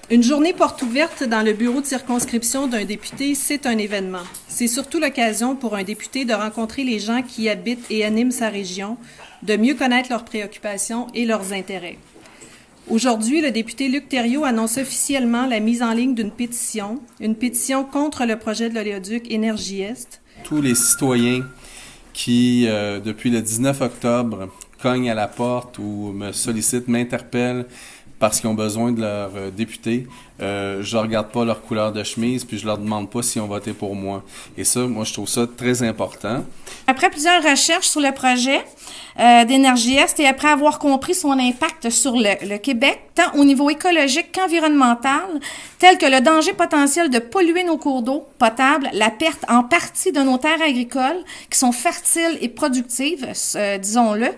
Une journée porte ouverte dans le bureau de circonscription d'un député, c'est un événement. C'est surtout l'occasion pour un député de rencontrer les gens qui habitent et animent sa région, de mieux connaître leurs préoccupations et leurs intérêts. Aujourd'hui, le député Luc Thériault annonce officiellement la mise en ligne d'une pétition, une pétition contre le projet de l'oléoduc Énergie-Est. Tous les citoyens qui, depuis le 19 octobre, cognent à la porte ou me sollicitent, m'interpellent parce qu'ils ont besoin de leur député, je ne regarde pas leur couleur de chemise, puis je leur demande pas s'ils ont voté pour moi. Et ça, moi, je trouve ça très important. Après plusieurs recherches sur le projet d'Énergie-Est et après avoir compris son impact sur le Québec, tant au niveau écologique qu'environnemental, tel que le danger potentiel de polluer nos cours d'eau potables, la perte en partie de nos terres agricoles, qui sont fertiles et productives, disons-le,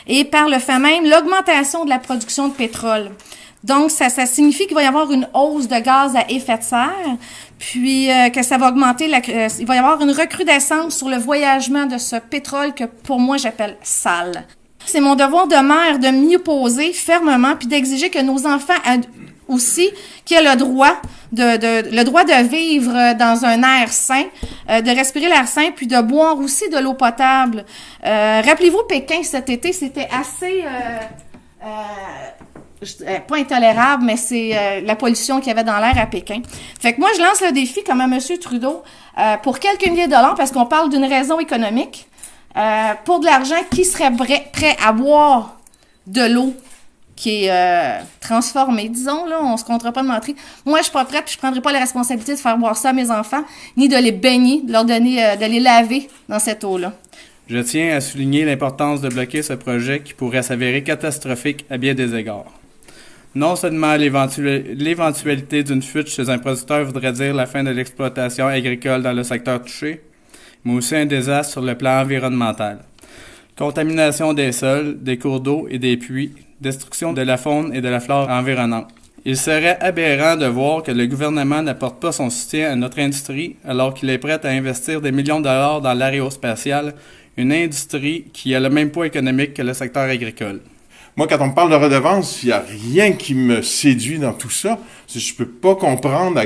et par le fait même, l'augmentation de la production de pétrole. Donc, ça signifie qu'il va y avoir une hausse de gaz à effet de serre, puis que ça va augmenter, il va y avoir une recrudescence sur le voyagement de ce pétrole que, pour moi, j'appelle sale. C'est mon devoir de mère de m'y opposer fermement, puis d'exiger que nos enfants aussi, qui aient le droit de vivre dans un air sain, de respirer l'air sain, puis de boire aussi de l'eau potable. Rappelez-vous, Pékin, cet été, c'était assez... pas intolérable, mais c'est la pollution qu'il y avait dans l'air à Pékin. Fait que moi, je lance le défi, comme à M. Trudeau, pour quelques milliers de dollars, parce qu'on parle d'une raison économique, pour de l'argent, qui serait prêt à boire de l'eau qui est transformée, disons, là, on se comptera pas de mentir. Moi, je suis pas prête, puis je prendrai pas la responsabilité de faire boire ça à mes enfants, ni de les baigner, de leur donner, de les laver dans cette eau-là. Je tiens à souligner l'importance de bloquer ce projet qui pourrait s'avérer catastrophique à bien des égards. Non seulement l'éventualité d'une fuite chez un producteur voudrait dire la fin de l'exploitation agricole dans le secteur touché, mais aussi un désastre sur le plan environnemental. Contamination des sols, des cours d'eau et des puits, destruction de la faune et de la flore environnante. Il serait aberrant de voir que le gouvernement n'apporte pas son soutien à notre industrie alors qu'il est prêt à investir des millions de dollars dans l'aérospatiale, une industrie qui a le même poids économique que le secteur agricole. Moi, quand on me parle de redevance, il n'y a rien qui me séduit dans tout ça. Je peux pas comprendre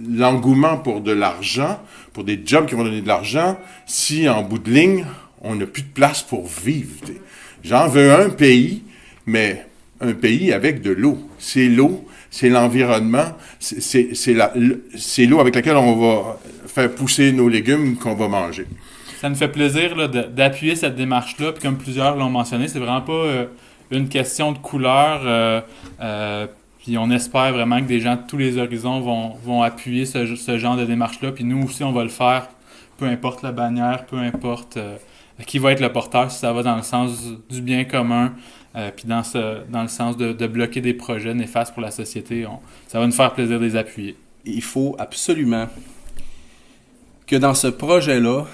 l'engouement pour de l'argent, pour des jobs qui vont donner de l'argent, si en bout de ligne, on n'a plus de place pour vivre. J'en veux un pays, mais un pays avec de l'eau. C'est l'eau, c'est l'environnement, c'est l'eau avec laquelle on va faire pousser nos légumes qu'on va manger. Ça me fait plaisir là, d'appuyer cette démarche-là, puis comme plusieurs l'ont mentionné, c'est vraiment pas une question de couleur, puis on espère vraiment que des gens de tous les horizons vont appuyer ce genre de démarche-là, puis nous aussi on va le faire, peu importe la bannière, peu importe qui va être le porteur, si ça va dans le sens du bien commun, puis dans le sens de bloquer des projets néfastes pour la société, ça va nous faire plaisir de les appuyer. Il faut absolument que dans ce projet-là,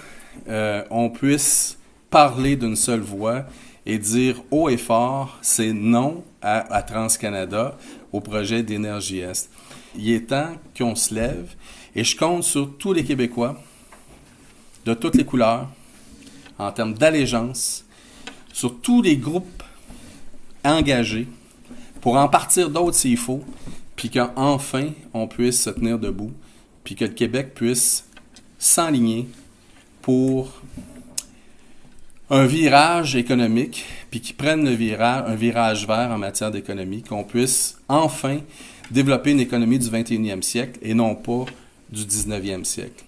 on puisse parler d'une seule voix et dire haut et fort, c'est non à TransCanada, au projet d'Énergie-Est. Il est temps qu'on se lève et je compte sur tous les Québécois de toutes les couleurs, en termes d'allégeance, sur tous les groupes engagés pour en partir d'autres s'il faut, puis qu'enfin on puisse se tenir debout, puis que le Québec puisse s'enligner pour un virage économique, puis qu'ils prennent un virage vert en matière d'économie, qu'on puisse enfin développer une économie du 21e siècle et non pas du 19e siècle.